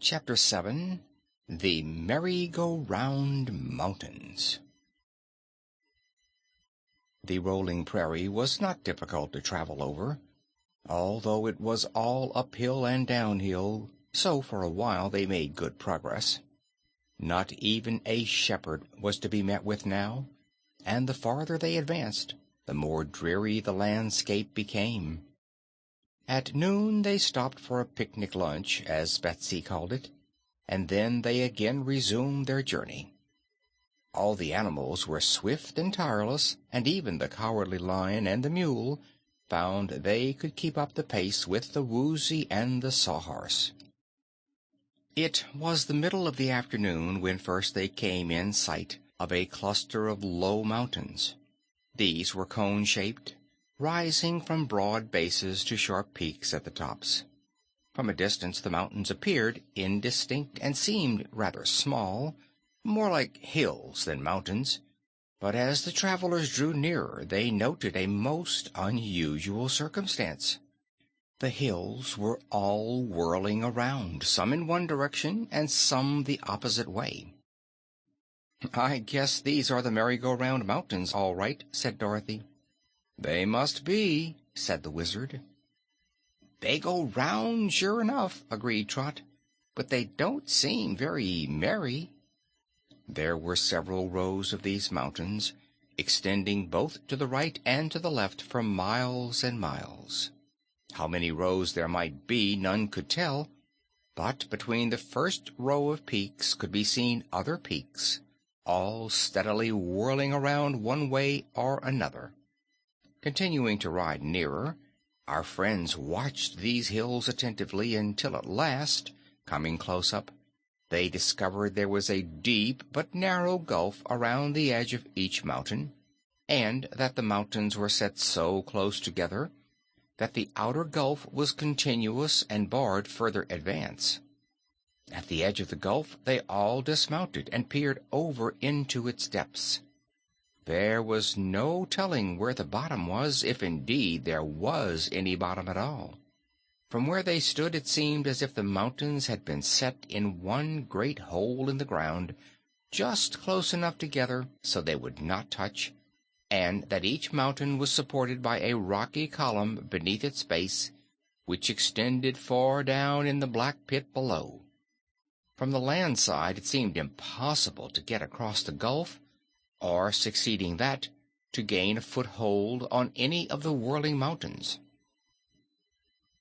Chapter 7. The Merry-Go-Round Mountains. The rolling prairie was not difficult to travel over, although it was all uphill and downhill, so for a while they made good progress. Not even a shepherd was to be met with now, and the farther they advanced, the more dreary the landscape became. At noon they stopped for a picnic lunch, as Betsy called it, and then they again resumed their journey. All the animals were swift and tireless, and even the Cowardly Lion and the mule found they could keep up the pace with the Woozy and the Sawhorse. It was the middle of the afternoon when first they came in sight of a cluster of low mountains. These were cone-shaped, rising from broad bases to sharp peaks at the tops. From a distance the mountains appeared indistinct and seemed rather small, more like hills than mountains, but as the travelers drew nearer they noted a most unusual circumstance. The hills were all whirling around, some in one direction and some the opposite way. "I guess these are the Merry-Go-Round Mountains, all right," said Dorothy. "They must be," said the Wizard. "They go round, sure enough," agreed Trot, "but they don't seem very merry." There were several rows of these mountains, extending both to the right and to the left for miles and miles. How many rows there might be none could tell, but between the first row of peaks could be seen other peaks, all steadily whirling around one way or another. Continuing to ride nearer, our friends watched these hills attentively until at last, coming close up, they discovered there was a deep but narrow gulf around the edge of each mountain, and that the mountains were set so close together that the outer gulf was continuous and barred further advance. At the edge of the gulf they all dismounted and peered over into its depths. There was no telling where the bottom was, if indeed there was any bottom at all. From where they stood it seemed as if the mountains had been set in one great hole in the ground, just close enough together so they would not touch, and that each mountain was supported by a rocky column beneath its base, which extended far down in the black pit below. From the land side it seemed impossible to get across the gulf, or, succeeding that, to gain a foothold on any of the whirling mountains.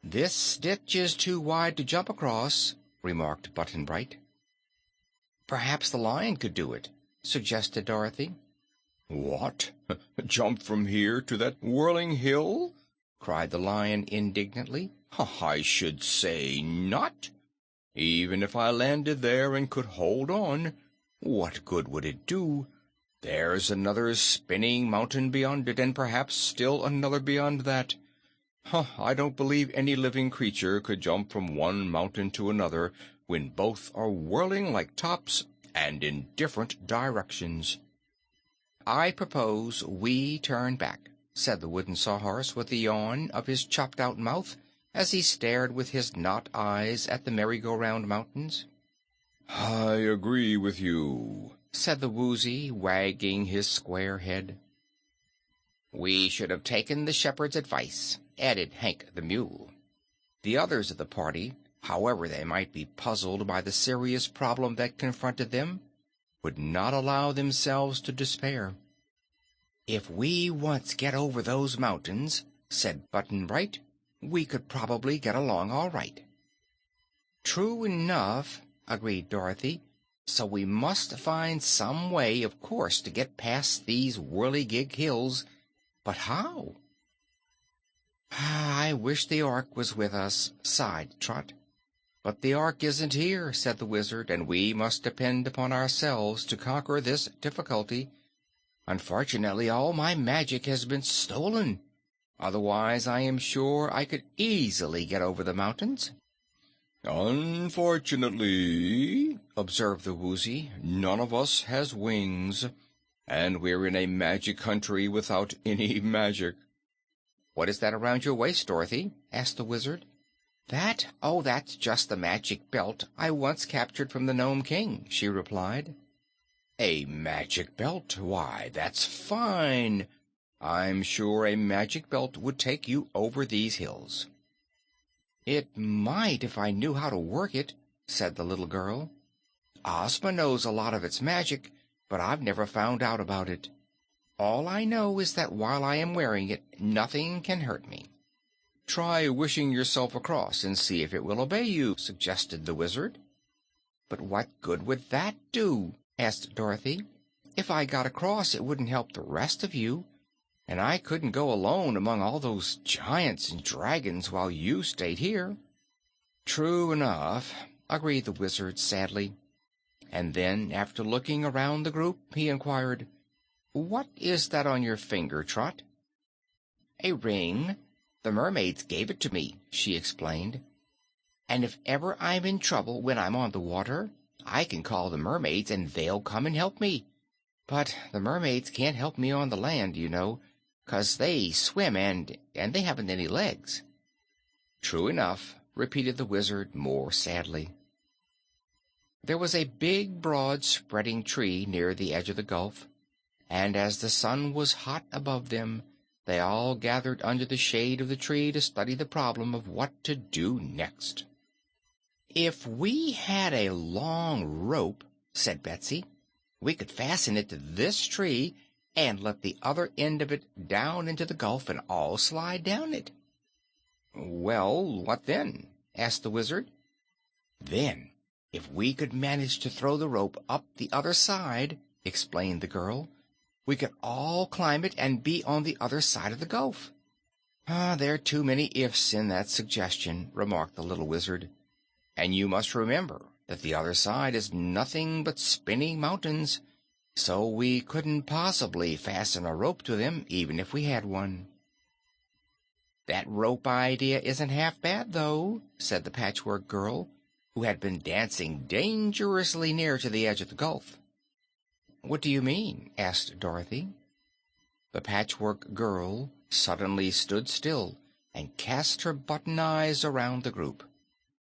"This ditch is too wide to jump across," remarked Button-Bright. "Perhaps the Lion could do it," suggested Dorothy. "What? Jump from here to that whirling hill?" cried the Lion indignantly. "I should say not. Even if I landed there and could hold on, what good would it do? There's another spinning mountain beyond it, and perhaps still another beyond that. I don't believe any living creature could jump from one mountain to another when both are whirling like tops and in different directions." "I propose we turn back," said the wooden Sawhorse with a yawn of his chopped-out mouth as he stared with his knot eyes at the Merry-Go-Round Mountains. "I agree with you," said the Woozy, wagging his square head. "We should have taken the shepherd's advice," added Hank the Mule. The others of the party, however they might be puzzled by the serious problem that confronted them, would not allow themselves to despair. "If we once get over those mountains," said Button-Bright, "we could probably get along all right." "True enough," agreed Dorothy. "So we must find some way, of course, to get past these whirligig hills. But how?" "I wish the Ork was with us," sighed Trot. "But the Ork isn't here," said the Wizard, "and we must depend upon ourselves to conquer this difficulty. Unfortunately, all my magic has been stolen. Otherwise, I am sure I could easily get over the mountains." "Unfortunately," observed the Woozy, "none of us has wings, and we're in a magic country without any magic." "What is that around your waist, Dorothy?" asked the Wizard. That? Oh, that's just the magic belt I once captured from the Nome King, she replied. A magic belt? Why, that's fine. I'm sure a magic belt would take you over these hills. It might if I knew how to work it, said the little girl. Ozma knows a lot of its magic, but I've never found out about it. All I know is that while I am wearing it, nothing can hurt me. Try wishing yourself across and see if it will obey you, suggested the Wizard. But what good would that do? Asked Dorothy. If I got across, it wouldn't help the rest of you, and I couldn't go alone among all those giants and dragons while you stayed here. True enough, agreed the Wizard sadly. And then, after looking around the group, he inquired, "What is that on your finger, Trot?" "A ring. The mermaids gave it to me," she explained. "And if ever I'm in trouble when I'm on the water, I can call the mermaids and they'll come and help me. But the mermaids can't help me on the land, you know, 'cause they swim and they haven't any legs." "True enough," repeated the Wizard more sadly. There was a big, broad, spreading tree near the edge of the gulf, and as the sun was hot above them, they all gathered under the shade of the tree to study the problem of what to do next. "If we had a long rope," said Betsy, "we could fasten it to this tree and let the other end of it down into the gulf and all slide down it." "Well, what then?" asked the Wizard. "Then, if we could manage to throw the rope up the other side," explained the girl, "we could all climb it and be on the other side of the gulf." "There are too many ifs in that suggestion," remarked the little Wizard. "And you must remember that the other side is nothing but spinning mountains, so we couldn't possibly fasten a rope to them, even if we had one." "That rope idea isn't half bad, though," said the Patchwork Girl, who had been dancing dangerously near to the edge of the gulf. "What do you mean?" asked Dorothy. The Patchwork Girl suddenly stood still and cast her button eyes around the group.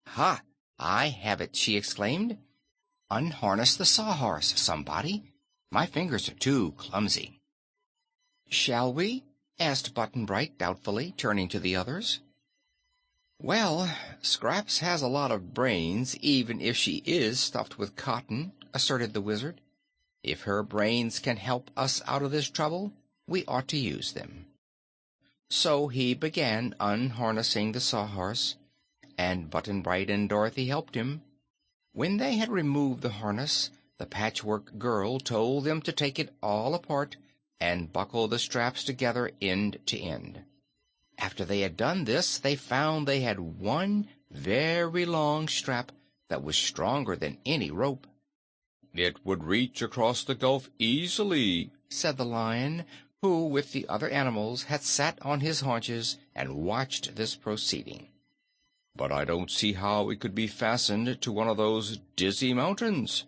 "Ha! I have it!" she exclaimed. "Unharness the Sawhorse, somebody. My fingers are too clumsy." "Shall we?" asked Button-Bright doubtfully, turning to the others. "Well, Scraps has a lot of brains, even if she is stuffed with cotton," asserted the Wizard. "If her brains can help us out of this trouble, we ought to use them." So he began unharnessing the Sawhorse, and Button-Bright and Dorothy helped him. When they had removed the harness, the Patchwork Girl told them to take it all apart and buckle the straps together end to end. After they had done this, they found they had one very long strap that was stronger than any rope. "It would reach across the gulf easily," said the Lion, who, with the other animals, had sat on his haunches and watched this proceeding. "But I don't see how it could be fastened to one of those dizzy mountains."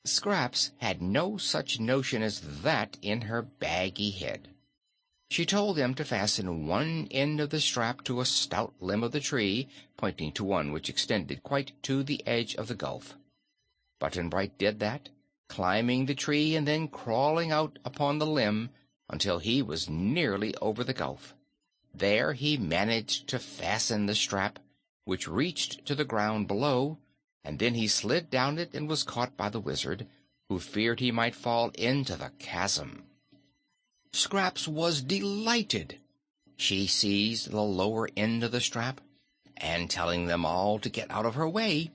Scraps had no such notion as that in her baggy head. She told them to fasten one end of the strap to a stout limb of the tree, pointing to one which extended quite to the edge of the gulf. Button-Bright did that, climbing the tree and then crawling out upon the limb until he was nearly over the gulf. There he managed to fasten the strap, which reached to the ground below, and then he slid down it and was caught by the Wizard, who feared he might fall into the chasm. Scraps was delighted. She seized the lower end of the strap, and telling them all to get out of her way,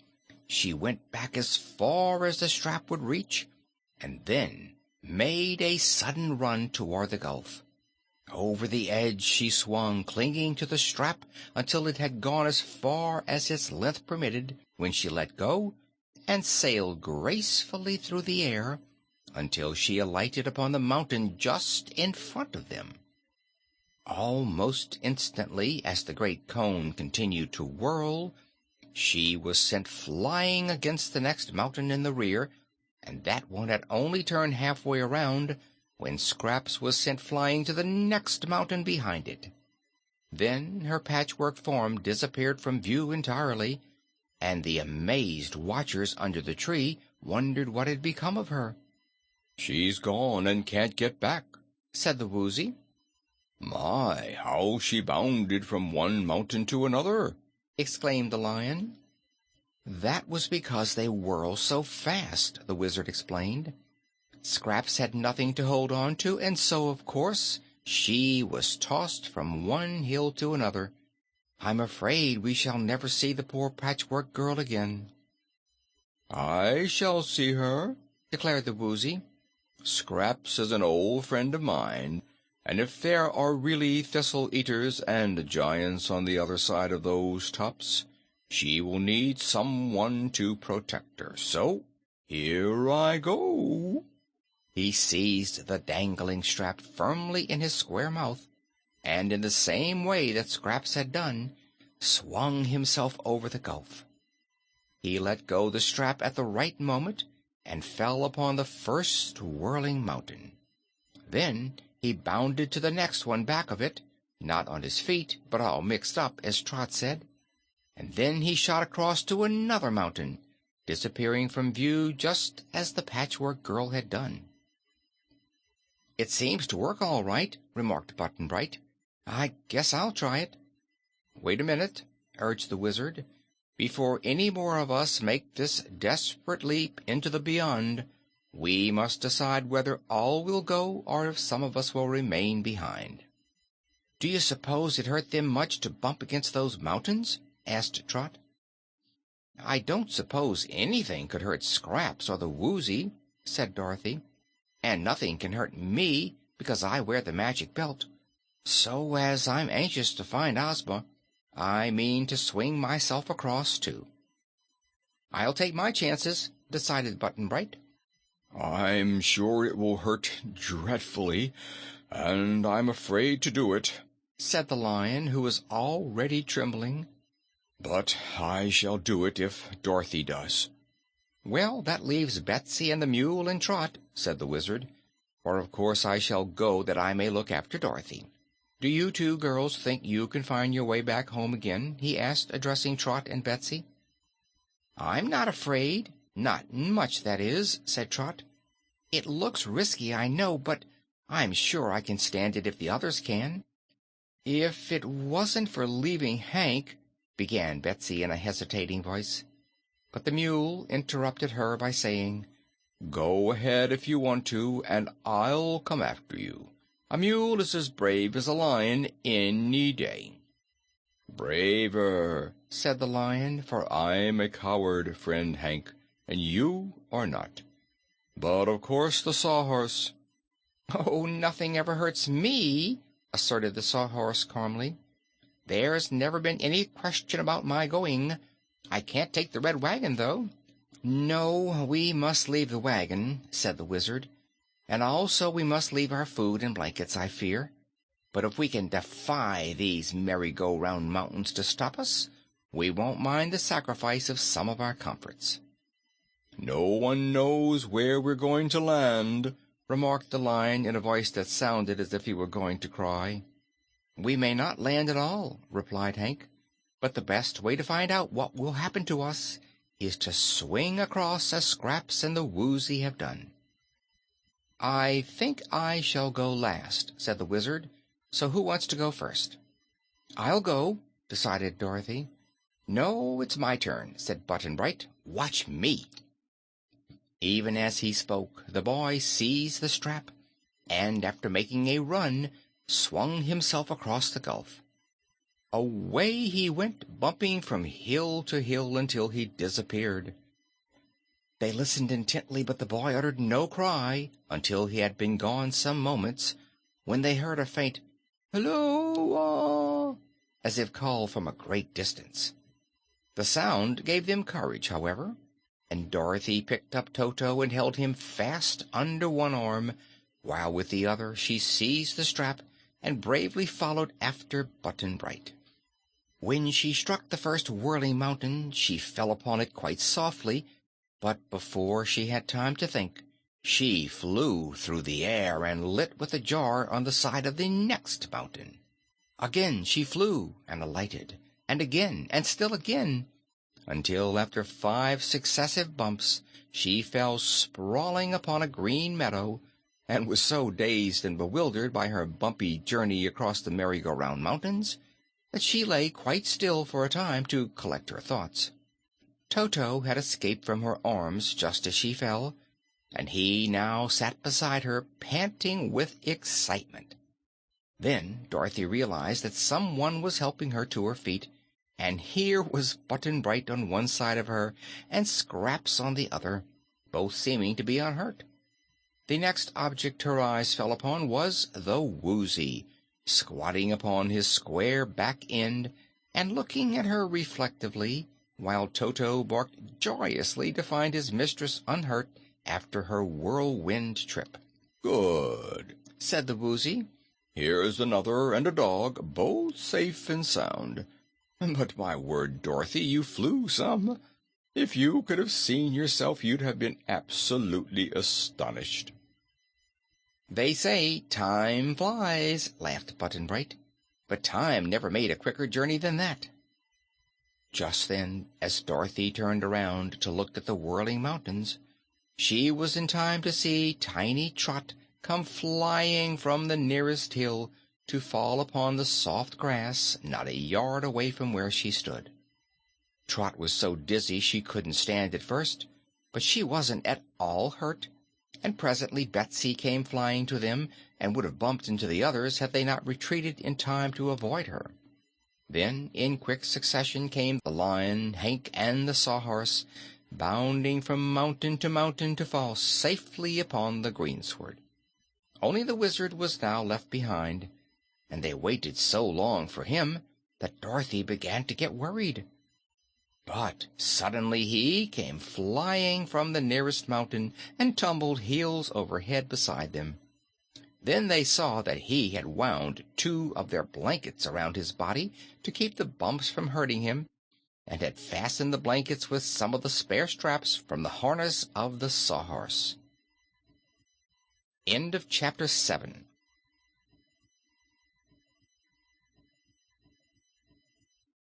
she went back as far as the strap would reach, and then made a sudden run toward the gulf. Over the edge she swung, clinging to the strap until it had gone as far as its length permitted, when she let go and sailed gracefully through the air until she alighted upon the mountain just in front of them. Almost instantly, as the great cone continued to whirl, she was sent flying against the next mountain in the rear, and that one had only turned halfway around when Scraps was sent flying to the next mountain behind it. Then her patchwork form disappeared from view entirely, and the amazed watchers under the tree wondered what had become of her. "She's gone and can't get back," said the Woozy. "My, how she bounded from one mountain to another!" exclaimed the Lion. That was because they whirl so fast, the Wizard explained. Scraps had nothing to hold on to, and so, of course, she was tossed from one hill to another. I'm afraid we shall never see the poor Patchwork Girl again. "I shall see her," declared the Woozy. "Scraps is an old friend of mine, and if there are really thistle-eaters and giants on the other side of those tops, she will need someone to protect her. So here I go." He seized the dangling strap firmly in his square mouth, and in the same way that Scraps had done, swung himself over the gulf. He let go the strap at the right moment and fell upon the first whirling mountain. Then he bounded to the next one back of it, not on his feet, but all mixed up, as Trot said. And then he shot across to another mountain, disappearing from view just as the Patchwork Girl had done. "It seems to work all right," remarked Button-Bright. "I guess I'll try it." "Wait a minute," urged the Wizard. "Before any more of us make this desperate leap into the beyond, we must decide whether all will go or if some of us will remain behind." "Do you suppose it hurt them much to bump against those mountains?" asked Trot. "I don't suppose anything could hurt Scraps or the Woozy," said Dorothy. "And nothing can hurt me because I wear the magic belt. So, as I'm anxious to find Ozma, I mean to swing myself across, too." "I'll take my chances," decided Button-Bright. "I'm sure it will hurt dreadfully, and I'm afraid to do it," said the Lion, who was already trembling. "But I shall do it if Dorothy does." "Well, that leaves Betsy and the Mule and Trot," said the Wizard, "for of course I shall go that I may look after Dorothy. Do you two girls think you can find your way back home again?" he asked, addressing Trot and Betsy. "I'm not afraid. Not much, that is," said Trot. "It looks risky, I know, but I'm sure I can stand it if the others can." "If it wasn't for leaving Hank," began Betsy in a hesitating voice. But the Mule interrupted her by saying, "Go ahead if you want to, and I'll come after you. A mule is as brave as a lion any day." "Braver," said the Lion, "for I'm a coward, friend Hank, and you are not. But of course the Sawhorse—" "Oh, nothing ever hurts me," asserted the Sawhorse calmly. "There's never been any question about my going. I can't take the red wagon, though." "No, we must leave the wagon," said the Wizard. "And also we must leave our food and blankets, I fear. But if we can defy these merry-go-round mountains to stop us, we won't mind the sacrifice of some of our comforts." "No one knows where we're going to land," remarked the Lion in a voice that sounded as if he were going to cry. "We may not land at all," replied Hank. "But the best way to find out what will happen to us is to swing across as Scraps and the Woozy have done." "I think I shall go last," said the Wizard. "So who wants to go first?" "I'll go," decided Dorothy. "No, it's my turn," said Button-Bright. "Watch me." Even as he spoke, the boy seized the strap and, after making a run, swung himself across the gulf. Away he went, bumping from hill to hill until he disappeared. They listened intently, but the boy uttered no cry until he had been gone some moments, when they heard a faint "Hello!" as if called from a great distance. The sound gave them courage, however, and Dorothy picked up Toto and held him fast under one arm, while with the other she seized the strap and bravely followed after Button-Bright. When she struck the first whirling mountain, she fell upon it quite softly, but before she had time to think, she flew through the air and lit with a jar on the side of the next mountain. Again she flew and alighted, and again, and still again, until after 5 successive bumps she fell sprawling upon a green meadow, and was so dazed and bewildered by her bumpy journey across the merry-go-round mountains that she lay quite still for a time to collect her thoughts. Toto had escaped from her arms just as she fell, and he now sat beside her, panting with excitement. Then Dorothy realized that someone was helping her to her feet, and here was Button-Bright on one side of her and Scraps on the other, both seeming to be unhurt. The next object her eyes fell upon was the Woozy, squatting upon his square back end and looking at her reflectively, while Toto barked joyously to find his mistress unhurt after her whirlwind trip. "Good," said the Woozy. "Here's another and a dog, both safe and sound. But my word, Dorothy, you flew some. If you could have seen yourself, you'd have been absolutely astonished." "They say time flies," laughed Button-Bright, "but time never made a quicker journey than that." Just then, as Dorothy turned around to look at the whirling mountains, she was in time to see tiny Trot come flying from the nearest hill to fall upon the soft grass not a yard away from where she stood. Trot was so dizzy she couldn't stand at first, but she wasn't at all hurt, and presently Betsy came flying to them and would have bumped into the others had they not retreated in time to avoid her. Then, in quick succession, came the Lion, Hank, and the Sawhorse, bounding from mountain to fall safely upon the greensward. Only the Wizard was now left behind, and they waited so long for him that Dorothy began to get worried. But suddenly he came flying from the nearest mountain and tumbled heels over head beside them. Then they saw that he had wound 2 of their blankets around his body to keep the bumps from hurting him, and had fastened the blankets with some of the spare straps from the harness of the Sawhorse. End of Chapter 7.